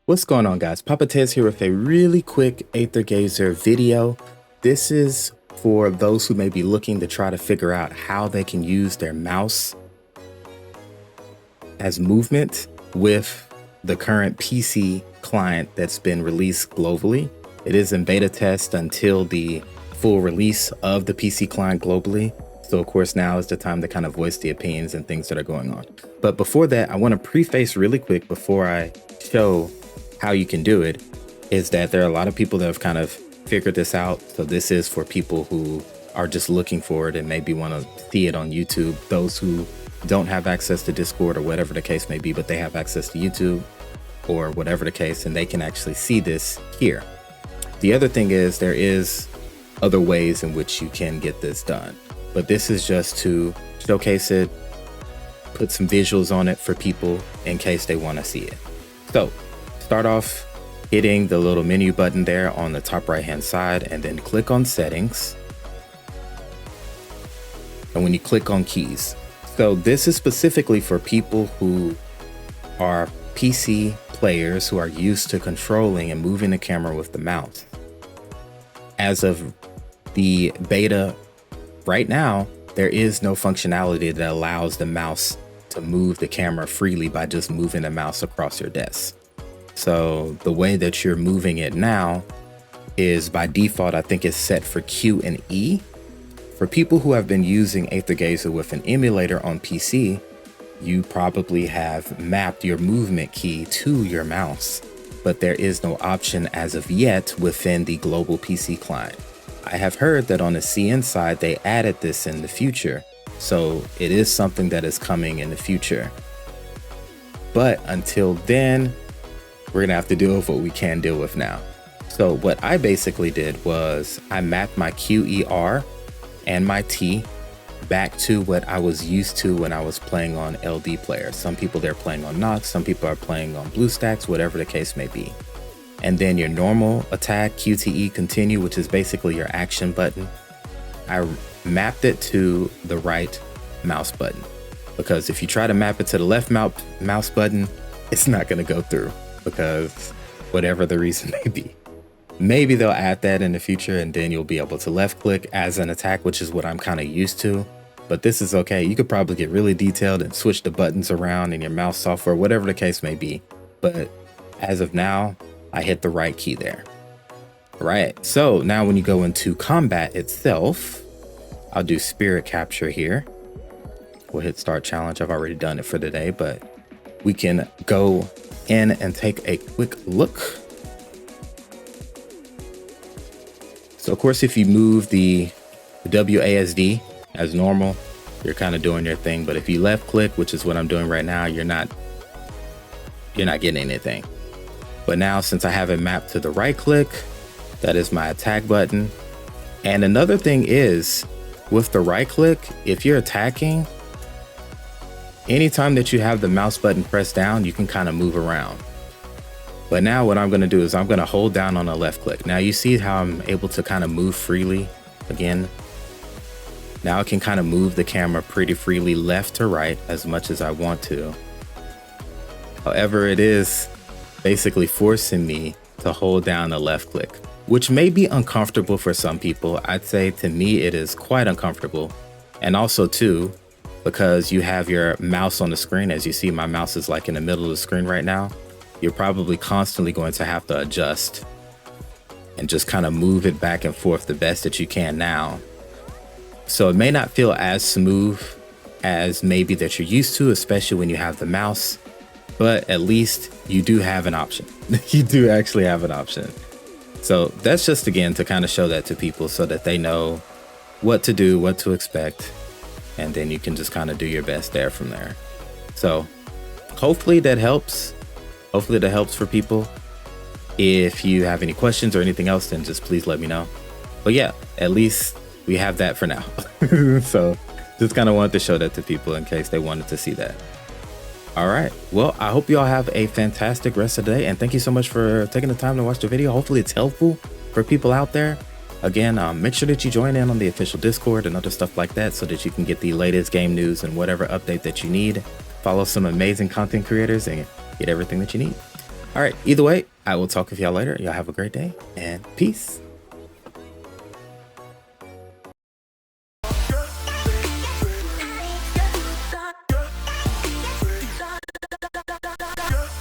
What's going on, guys? Papa Tez here with a really quick Aether Gazer video. This is for those who may be looking to try to figure out how they can use their mouse as movement with the current PC client that's been released globally. It is in beta test until the full release of the PC client globally. So of course now is the time to kind of voice the opinions and things that are going on. But before that, I want to preface really quick before I show how you can do it, is that there are a lot of people that have kind of figured this out. So this is for people who are just looking for it and maybe want to see it on YouTube. Those who don't have access to Discord or whatever the case may be, but they have access to YouTube or whatever the case, and they can actually see this here. The other thing is there is other ways in which you can get this done, but this is just to showcase it, put some visuals on it for people in case they want to see it. So start off hitting the little menu button there on the top right hand side, and then click on settings. And when you click on keys, so this is specifically for people who are PC players who are used to controlling and moving the camera with the mouse. As of the beta right now, there is no functionality that allows the mouse to move the camera freely by just moving the mouse across your desk. So the way that you're moving it now is by default, I think it's set for Q and E. For people who have been using Aether Gazer with an emulator on PC, you probably have mapped your movement key to your mouse, but there is no option as of yet within the global PC client. I have heard that on the CN side, they added this in the future. So it is something that is coming in the future. But until then, we're gonna have to deal with what we can deal with now. So what I basically did was I mapped my QER and my T back to what I was used to when I was playing on LD players. Some people they're playing on Nox, some people are playing on BlueStacks, whatever the case may be. And then your normal attack, QTE continue, which is basically your action button. I mapped it to the right mouse button, because if you try to map it to the left mouse button, it's not gonna go through, because whatever the reason may be. Maybe they'll add that in the future and then you'll be able to left click as an attack, which is what I'm kind of used to. But this is okay. You could probably get really detailed and switch the buttons around in your mouse software, whatever the case may be. But as of now, I hit the right key there. All right, so now when you go into combat itself, I'll do spirit capture here. We'll hit start challenge. I've already done it for today, but we can go in and take a quick look. So of course, if you move the WASD as normal, you're kind of doing your thing. But if you left click, which is what I'm doing right now, you're not getting anything. But now, since I have it mapped to the right click, that is my attack button. And another thing is, with the right click, if you're attacking, anytime that you have the mouse button pressed down, you can kind of move around. But now what I'm going to do is I'm going to hold down on the left click. Now you see how I'm able to kind of move freely again. Now I can kind of move the camera pretty freely left to right as much as I want to. However, it is basically forcing me to hold down the left click, which may be uncomfortable for some people. I'd say to me, it is quite uncomfortable. And also too, because you have your mouse on the screen. As you see, my mouse is like in the middle of the screen right now. You're probably constantly going to have to adjust and just kind of move it back and forth the best that you can now. So it may not feel as smooth as maybe that you're used to, especially when you have the mouse, but at least you do have an option. You do actually have an option. So that's just, again, to kind of show that to people so that they know what to do, what to expect, and then you can just kind of do your best there from there. So hopefully that helps. Hopefully that helps for people. If you have any questions or anything else, then just please let me know. But yeah, at least we have that for now. So just kind of wanted to show that to people in case they wanted to see that. All right. Well, I hope you all have a fantastic rest of the day. And thank you so much for taking the time to watch the video. Hopefully it's helpful for people out there. Again, make sure that you join in on the official Discord and other stuff like that so that you can get the latest game news and whatever update that you need. Follow some amazing content creators and get everything that you need. All right, either way, I will talk with y'all later. Y'all have a great day and peace.